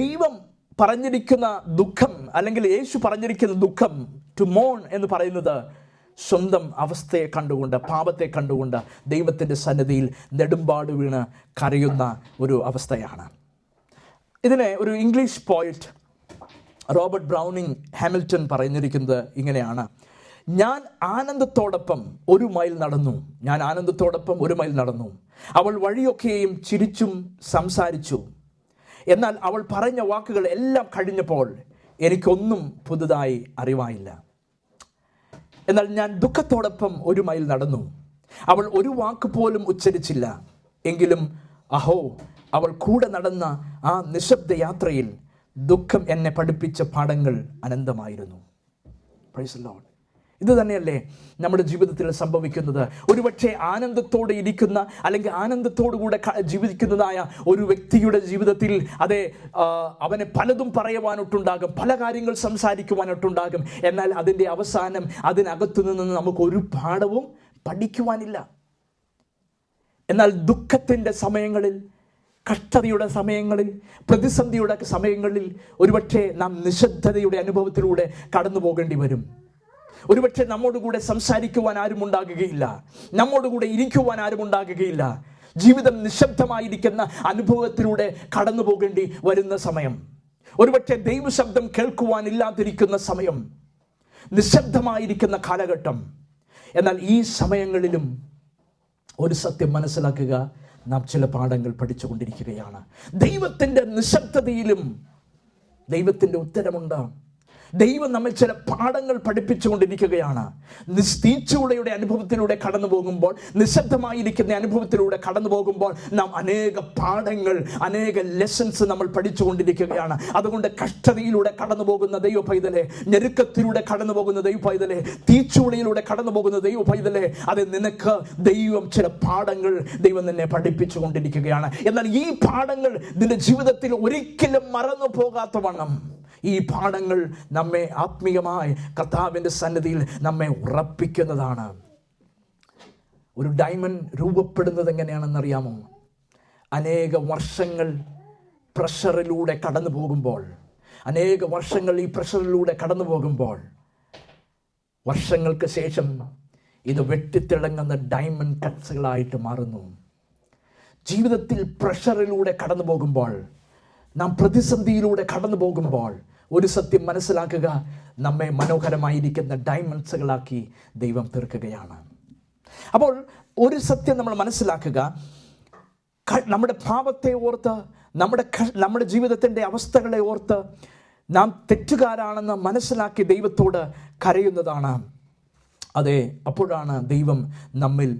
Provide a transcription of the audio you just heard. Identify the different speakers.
Speaker 1: ദൈവം പറഞ്ഞിരിക്കുന്ന ദുഃഖം, അല്ലെങ്കിൽ യേശു പറഞ്ഞിരിക്കുന്ന ദുഃഖം, ടു മോൺ എന്ന് പറയുന്നത് സ്വന്തം അവസ്ഥയെ കണ്ടുകൊണ്ട്, പാപത്തെ കണ്ടുകൊണ്ട് ദൈവത്തിൻ്റെ സന്നിധിയിൽ നെടുമ്പാട് വീണ് കരയുന്ന ഒരു അവസ്ഥയാണ്. ഇതിനെ ഒരു English poet Robert Browning Hamilton പറഞ്ഞിരിക്കുന്നത് ഇങ്ങനെയാണ്: ഞാൻ ആനന്ദത്തോടൊപ്പം ഒരു മൈൽ നടന്നു. അവൾ വഴിയൊക്കെയും ചിരിച്ചും സംസാരിച്ചു. എന്നാൽ അവൾ പറഞ്ഞ വാക്കുകൾ എല്ലാം കഴിഞ്ഞപ്പോൾ എനിക്കൊന്നും പുതുതായി അറിവായില്ല. എന്നാൽ ഞാൻ ദുഃഖത്തോടൊപ്പം ഒരു മൈൽ നടന്നു. അവൾ ഒരു വാക്ക് പോലും ഉച്ചരിച്ചില്ല. എങ്കിലും അഹോ, അവൾ കൂടെ നടന്ന ആ നിശബ്ദ യാത്രയിൽ ദുഃഖം എന്നെ പഠിപ്പിച്ച പാഠങ്ങൾ അനന്തമായിരുന്നു. Praise the Lord. ഇത് തന്നെയല്ലേ നമ്മുടെ ജീവിതത്തിൽ സംഭവിക്കുന്നത്? ഒരുപക്ഷെ ആനന്ദത്തോടെ ഇരിക്കുന്ന, അല്ലെങ്കിൽ ആനന്ദത്തോടുകൂടെ ജീവിക്കുന്നതായ ഒരു വ്യക്തിയുടെ ജീവിതത്തിൽ അവനെ പലതും പറയുവാനൊട്ടുണ്ടാകും, പല കാര്യങ്ങൾ സംസാരിക്കുവാനൊട്ടുണ്ടാകും. എന്നാൽ അതിൻ്റെ അവസാനം അതിനകത്തു നിന്ന് നമുക്കൊരു പാഠവും പഠിക്കുവാനില്ല. എന്നാൽ ദുഃഖത്തിൻ്റെ സമയങ്ങളിൽ, കഷ്ടതയുടെ സമയങ്ങളിൽ, പ്രതിസന്ധിയുടെ സമയങ്ങളിൽ ഒരുപക്ഷെ നാം നിശബ്ദതയുടെ അനുഭവത്തിലൂടെ കടന്നു പോകേണ്ടി വരും. ഒരുപക്ഷെ നമ്മോടുകൂടെ സംസാരിക്കുവാൻ ആരും ഉണ്ടാകുകയില്ല, നമ്മോടുകൂടെ ഇരിക്കുവാൻ ആരും ഉണ്ടാകുകയില്ല. ജീവിതം നിശബ്ദമായിരിക്കുന്ന അനുഭവത്തിലൂടെ കടന്നു പോകേണ്ടി വരുന്ന സമയം, ഒരുപക്ഷെ ദൈവശബ്ദം കേൾക്കുവാനില്ലാതിരിക്കുന്ന സമയം, നിശബ്ദമായിരിക്കുന്ന കാലഘട്ടം. എന്നാൽ ഈ സമയങ്ങളിലും ഒരു സത്യം മനസ്സിലാക്കുക, നാം ചില പാഠങ്ങൾ പഠിച്ചുകൊണ്ടിരിക്കുകയാണ്. ദൈവത്തിൻ്റെ നിശബ്ദതയിലും ദൈവത്തിൻ്റെ ഉത്തരമുണ്ട്. ദൈവം നമ്മെ ചില പാഠങ്ങൾ പഠിപ്പിച്ചുകൊണ്ടിരിക്കുകയാണ്. തീച്ചുളയുടെ അനുഭവത്തിലൂടെ കടന്നു പോകുമ്പോൾ, നിശബ്ദമായിരിക്കുന്ന അനുഭവത്തിലൂടെ കടന്നു പോകുമ്പോൾ നാം അനേക പാഠങ്ങൾ, അനേക ലെസൺസ് നമ്മൾ പഠിച്ചുകൊണ്ടിരിക്കുകയാണ്. അതുകൊണ്ട് കഷ്ടതയിലൂടെ കടന്നു പോകുന്ന ദൈവ പൈതലെ, ഞെരുക്കത്തിലൂടെ കടന്നു പോകുന്ന ദൈവ പൈതലെ, തീച്ചുളയിലൂടെ കടന്നു പോകുന്ന ദൈവ പൈതലെ, അത് നിനക്ക് ദൈവം ചില പാഠങ്ങൾ ദൈവം നിന്നെ പഠിപ്പിച്ചുകൊണ്ടിരിക്കുകയാണ്. എന്നാൽ ഈ പാഠങ്ങൾ നിന്റെ ജീവിതത്തിൽ ഒരിക്കലും മറന്നു പോകാത്ത വണ്ണം ഈ പാഠങ്ങൾ നമ്മെ ആത്മീയമായി കർത്താവിൻ്റെ സന്നിധിയിൽ നമ്മെ ഉറപ്പിക്കുന്നതാണ്. ഒരു ഡയമണ്ട് രൂപപ്പെടുന്നത് എങ്ങനെയാണെന്നറിയാമോ? അനേക വർഷങ്ങൾ പ്രഷറിലൂടെ കടന്നു പോകുമ്പോൾ, ഈ പ്രഷറിലൂടെ കടന്നു പോകുമ്പോൾ, വർഷങ്ങൾക്ക് ശേഷം ഇത് വെട്ടിത്തിളങ്ങുന്ന ഡയമണ്ട് കട്ട്സുകളായിട്ട് മാറുന്നു. ജീവിതത്തിൽ പ്രഷറിലൂടെ കടന്നു പോകുമ്പോൾ, നാം പ്രതിസന്ധിയിലൂടെ കടന്നു പോകുമ്പോൾ ഒരു സത്യം മനസ്സിലാക്കുക, നമ്മെ മനോഹരമായിരിക്കുന്ന ഡയമണ്ട്സുകളാക്കി ദൈവം തീർക്കുകയാണ്. അപ്പോൾ ഒരു സത്യം നമ്മൾ മനസ്സിലാക്കുക, നമ്മുടെ പാപത്തെ ഓർത്ത്, നമ്മുടെ ജീവിതത്തിൻ്റെ അവസ്ഥകളെ ഓർത്ത് നാം തെറ്റുകാരാണെന്ന് മനസ്സിലാക്കി ദൈവത്തോട് കരയുന്നതാണ്. അതെ, അപ്പോഴാണ് ദൈവം നമ്മിൽ